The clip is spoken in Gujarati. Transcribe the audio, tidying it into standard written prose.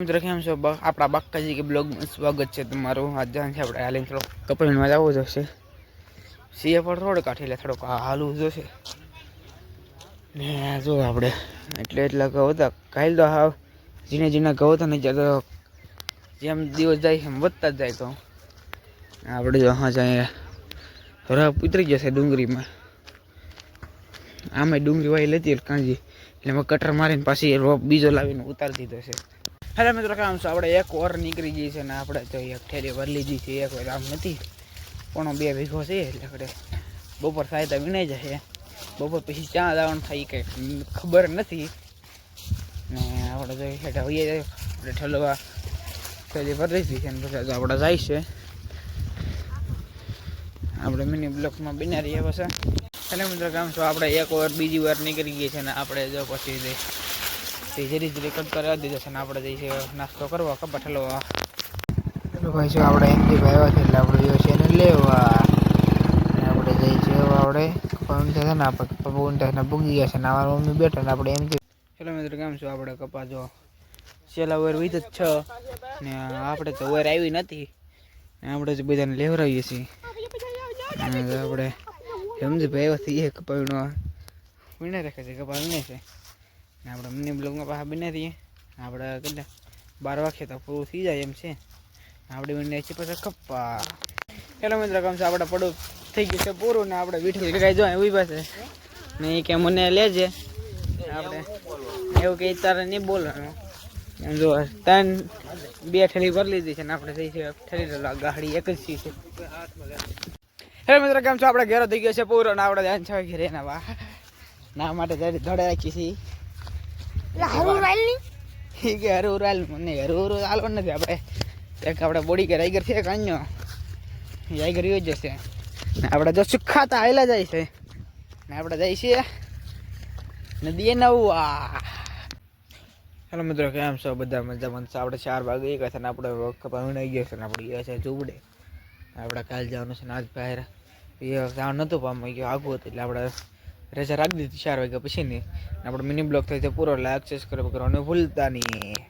મિત્રો કેમ છો આપણા બાકાજી કે બ્લોગમાં સ્વાગત છે તમારું. આજ જાણ છે આપણે હાલીને થોડોક કપડીમાં જવું જોશે. સીએ પર રોડ કાઢી એટલે થોડોક હાલવું જોશે ને. જો આપણે એટલા ઘઉં હતા કાલ તો હાવ ઝીણા ઘઉં હતા ને ત્યારે તો જેમ દિવસ જાય એમ વધતા જ જાય. તો આપણે જો હા જાય રફ ઉતરી જશે ડુંગળીમાં. આમે ડુંગળી વાઈ લેતી કાંજી એટલે મેં કટર મારીને પાછી રોપ બીજો લાવીને ઉતારી દીધો છે. હેલો મિત્રો કામ છે આપણે એક ઓર નીકળી ગઈ છે ને આપણે તો એક ઠેલી ભરી લીધી છે. એક વાર આમ નથી પણ 2 વીઘો છે એટલે આપણે બપોર સાયતા વિનાઈ જશે. બપોર પછી ક્યાં જવાનું થાય કંઈ ખબર નથી ને. આપણે તો હેઠા હોઈએ જાય આપણે ઠલવા ઠેલી ભરી લીધી છે ને પછી આપણે જાય છે. આપણે મિની બ્લોકમાં બિના રહીએ પછી. હેલો મિત્રો કામ છો આપણે એક વાર બીજી વાર નીકળી ગઈ છે ને આપણે જો પછી ધીરે ધીરે કટ કરવા દીધો છે ને આપણે જઈએ નાસ્તો કરવા કપા ઠલવા. ભાઈ શું આપણે એમથી ભાઈ છે એટલે આપણે જો છે ને લેવા આપણે જઈએ છીએ. આપણે કપા ઊંધા છે ને આપણે કપા ઊંધા ભૂગી ગયા છે ને અમારા મમ્મી બેઠા ને આપણે એમથી. હેલો મિત્રો કેમ છો આપણે કપા જો છેલ્લા વાર વીજ જ છ ને આપણે તો વાર આવી નથી ને આપણે જ બધાને લેવરાવીએ છીએ. આપણે સમજી ભાઈ એ કપાવીનો વીણે રાખે છે કપા વીણે છે ને આપણે મિની બ્લોગમાં પાછા બને રહીએ. આપણે કેટલા 12 વાગે તો પૂરું થઈ જાય એમ છે. આપણે વીણે છીએ પછી કપ્પા. હેલો મિત્ર કામ છે આપણે પડું થઈ ગયું છે પૂરું ને આપણે વિઠ્ઠલ કાંઈ જો એવી પાસે ને એ કે મને લેજે. આપણે એવું કે તારે નહીં બોલવાનું એમ. જો 2 ઠેલી ભરી લીધી છે ને આપણે થઈ છે ઠેલી ગાડી એક જ છે. હેલો મિત્ર કેમ છો આપણે ઘેરો થઈ ગયો છે પૂરો ને આપણે ધ્યાન છે ઘેરે ના વાહ ના માટે ધડે રાખી છીએ. હરું રાલ મને હરું હાલવો નથી. આપણે એક આપણે બોડી કે રાઈગર છે કાંજો રાઈગર યુ જ જશે ને આપણે જો સુખાતા હાયલા જાય છે ને આપણે જાય છીએ નદીએ નવા. હેલો મિત્રો કેમ છો બધા મજામાં? આપણે 4 વાગે ગયા છે ને આપણે કપા વીણાઈ ગયા છે ને આપણે ગયા છે ઝૂબડે. આપણે કાલ જવાનું છે ને આજ બહાર એ જવાનું નહોતું પામમાં ગયો આગું હતું એટલે આપણે રજા રાખી દીધી 4 વાગ્યા પછીની. આપણે મિની બ્લોક થઈ પૂરો લાઈક સબસ્ક્રાઈબ કરવાનું ભૂલતા નહીં.